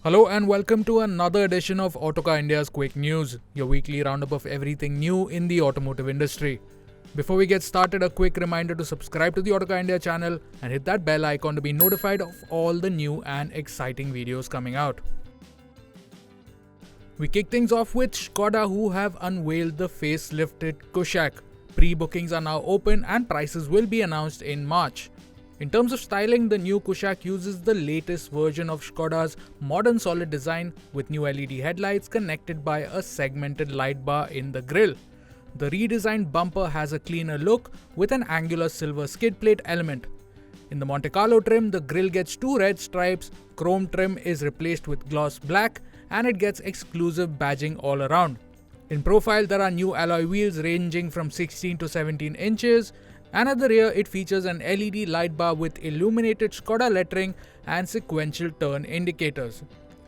Hello and welcome to another edition of Autocar India's Quick News, your weekly roundup of everything new in the automotive industry. Before we get started, a quick reminder to subscribe to the Autocar India channel and hit that bell icon to be notified of all the new and exciting videos coming out. We kick things off with Skoda, who have unveiled the facelifted Kushaq. Pre-bookings are now open and prices will be announced in March. In terms of styling, the new Kushaq uses the latest version of Skoda's modern solid design with new LED headlights connected by a segmented light bar in the grille. The redesigned bumper has a cleaner look with an angular silver skid plate element. In the Monte Carlo trim, the grille gets two red stripes, chrome trim is replaced with gloss black, and it gets exclusive badging all around. In profile, there are new alloy wheels ranging from 16 to 17 inches, and at the rear it features an LED light bar with illuminated Skoda lettering and sequential turn indicators.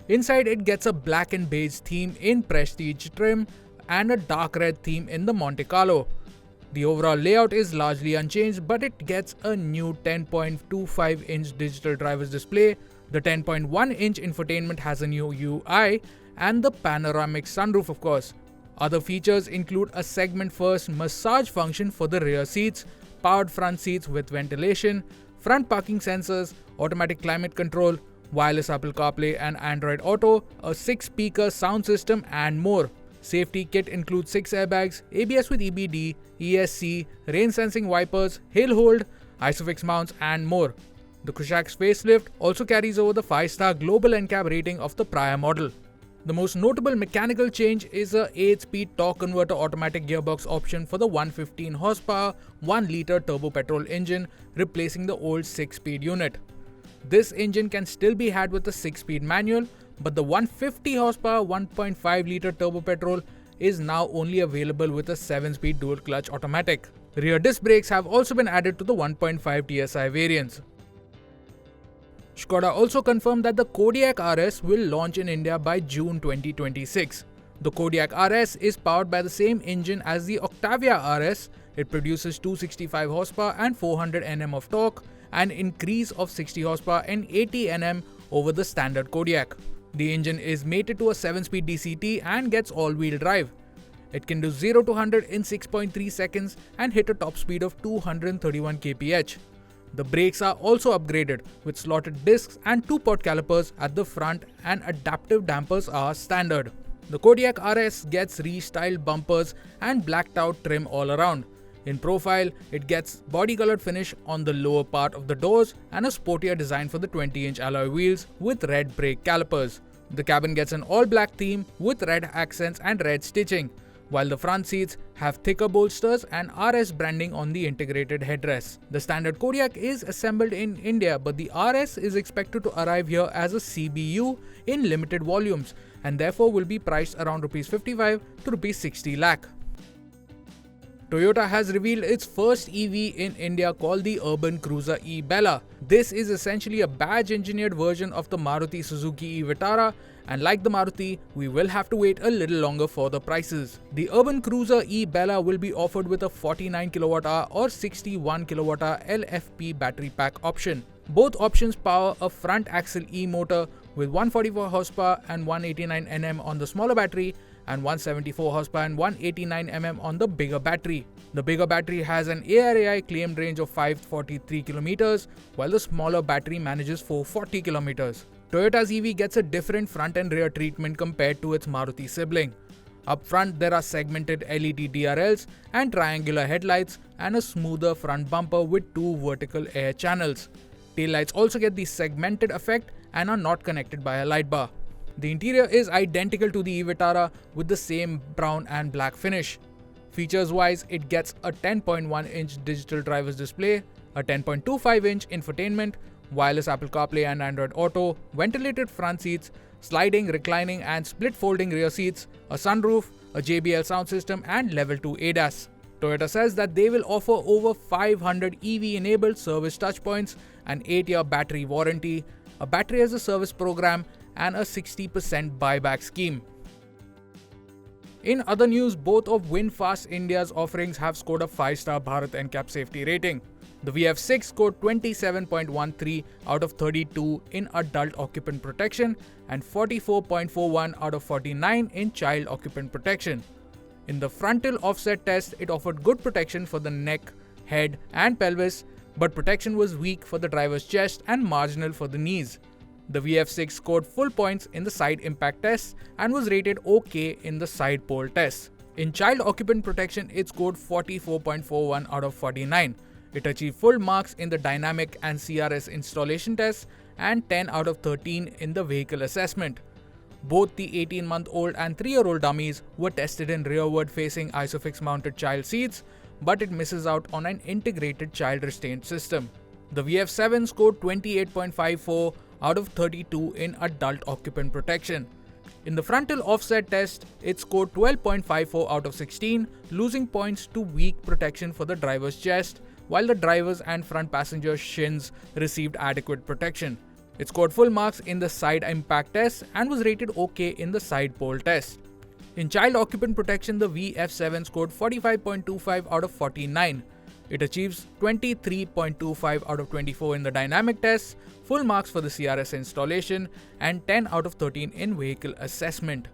Inside, it gets a black and beige theme in Prestige trim and a dark red theme in the Monte Carlo. The overall layout is largely unchanged, but it gets a new 10.25-inch digital driver's display. The 10.1-inch infotainment has a new UI and the panoramic sunroof, of course. Other features include a segment-first massage function for the rear seats, powered front seats with ventilation, front parking sensors, automatic climate control, wireless Apple CarPlay and Android Auto, a 6-speaker sound system, and more. Safety kit includes 6 airbags, ABS with EBD, ESC, rain-sensing wipers, hill hold, ISOFIX mounts, and more. The Kushaq's facelift also carries over the 5-star global NCAP rating of the prior model. The most notable mechanical change is a 8-speed torque converter automatic gearbox option for the 115 horsepower 1-litre turbo petrol engine, replacing the old 6-speed unit. This engine can still be had with a 6-speed manual, but the 150 horsepower 1.5-litre turbo petrol is now only available with a 7-speed dual clutch automatic. Rear disc brakes have also been added to the 1.5 TSI variants. Skoda also confirmed that the Kodiaq RS will launch in India by June 2026. The Kodiaq RS is powered by the same engine as the Octavia RS. It produces 265 horsepower and 400 Nm of torque, an increase of 60 horsepower and 80 Nm over the standard Kodiaq. The engine is mated to a 7-speed DCT and gets all-wheel drive. It can do 0 to 100 in 6.3 seconds and hit a top speed of 231 kph. The brakes are also upgraded with slotted discs and 2-pot calipers at the front, and adaptive dampers are standard. The Kodiaq RS gets restyled bumpers and blacked out trim all around. In profile, it gets body-colored finish on the lower part of the doors and a sportier design for the 20-inch alloy wheels with red brake calipers. The cabin gets an all-black theme with red accents and red stitching, while the front seats have thicker bolsters and RS branding on the integrated headrests. The standard Kodiaq is assembled in India, but the RS is expected to arrive here as a CBU in limited volumes and therefore will be priced around Rs 55 to Rs 60 lakh. Toyota has revealed its first EV in India called the Urban Cruiser Ebella. This is essentially a badge-engineered version of the Maruti Suzuki Vitara, and like the Maruti, we will have to wait a little longer for the prices. The Urban Cruiser Ebella will be offered with a 49 kWh or 61 kWh LFP battery pack option. Both options power a front axle E-motor with 144 horsepower and 189 Nm on the smaller battery and 174 horsepower and 189 mm on the bigger battery. The bigger battery has an ARAI claimed range of 543 km, while the smaller battery manages 440 km. Toyota's EV gets a different front and rear treatment compared to its Maruti sibling. Up front, there are segmented LED DRLs and triangular headlights and a smoother front bumper with 2 vertical air channels. Taillights also get the segmented effect and are not connected by a light bar. The interior is identical to the Vitara with the same brown and black finish. Features-wise, it gets a 10.1-inch digital driver's display, a 10.25-inch infotainment, wireless Apple CarPlay and Android Auto, ventilated front seats, sliding, reclining and split-folding rear seats, a sunroof, a JBL sound system and Level 2 ADAS. Toyota says that they will offer over 500 EV-enabled service touchpoints, an 8-year battery warranty, a battery-as-a-service program, and a 60% buyback scheme. In other news, both of Vinfast India's offerings have scored a 5-star Bharat NCAP safety rating. The VF6 scored 27.13 out of 32 in adult occupant protection and 44.41 out of 49 in child occupant protection. In the frontal offset test, it offered good protection for the neck, head and pelvis, but protection was weak for the driver's chest and marginal for the knees. The VF6 scored full points in the side impact test and was rated OK in the side pole test. In child occupant protection, it scored 44.41 out of 49. It achieved full marks in the dynamic and CRS installation test and 10 out of 13 in the vehicle assessment. Both the 18-month-old and 3-year-old dummies were tested in rearward-facing ISOFIX-mounted child seats, but it misses out on an integrated child restraint system. The VF7 scored 28.54 out of 32 in adult occupant protection. In the frontal offset test, it scored 12.54 out of 16, losing points to weak protection for the driver's chest, while the driver's and front passenger's shins received adequate protection. It scored full marks in the side impact test and was rated OK in the side pole test. In child occupant protection, the VF7 scored 45.25 out of 49. It achieves 23.25 out of 24 in the dynamic test, full marks for the CRS installation, and 10 out of 13 in vehicle assessment.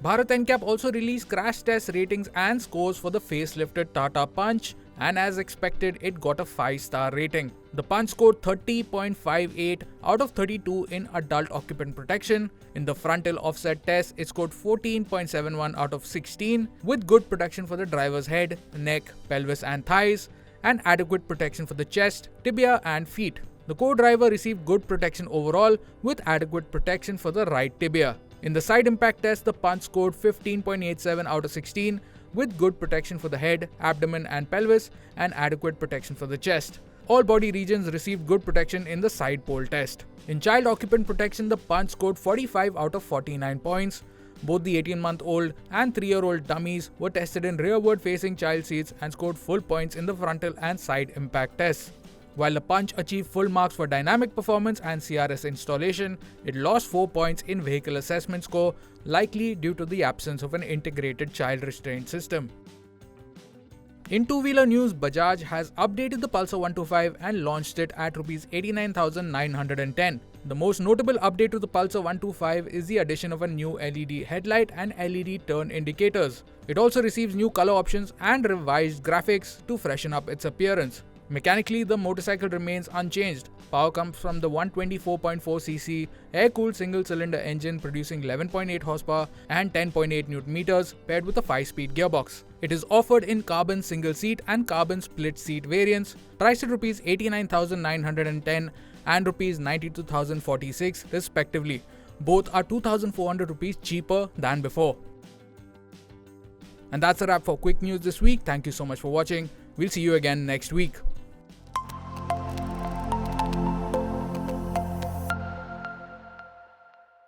Bharat NCAP also released crash test ratings and scores for the facelifted Tata Punch, and as expected, it got a 5-star rating. The Punch scored 30.58 out of 32 in adult occupant protection. In the frontal offset test, it scored 14.71 out of 16, with good protection for the driver's head, neck, pelvis and thighs, and adequate protection for the chest, tibia and feet. The co-driver received good protection overall, with adequate protection for the right tibia. In the side impact test, the Punch scored 15.87 out of 16, with good protection for the head, abdomen and pelvis, and adequate protection for the chest. All body regions received good protection in the side pole test. In child occupant protection, the Punch scored 45 out of 49 points. Both the 18-month-old and 3-year-old dummies were tested in rearward-facing child seats and scored full points in the frontal and side impact tests. While the Punch achieved full marks for dynamic performance and CRS installation, it lost 4 points in vehicle assessment score, likely due to the absence of an integrated child restraint system. In two-wheeler news, Bajaj has updated the Pulsar 125 and launched it at Rs 89,910. The most notable update to the Pulsar 125 is the addition of a new LED headlight and LED turn indicators. It also receives new color options and revised graphics to freshen up its appearance. Mechanically, the motorcycle remains unchanged. Power comes from the 124.4cc air-cooled single-cylinder engine producing 11.8 horsepower and 10.8 Nm paired with a 5-speed gearbox. It is offered in carbon single-seat and carbon split-seat variants, priced at Rs 89,910 and Rs 92,046 respectively. Both are 2,400 rupees cheaper than before. And that's a wrap for Quick News this week. Thank you so much for watching. We'll see you again next week.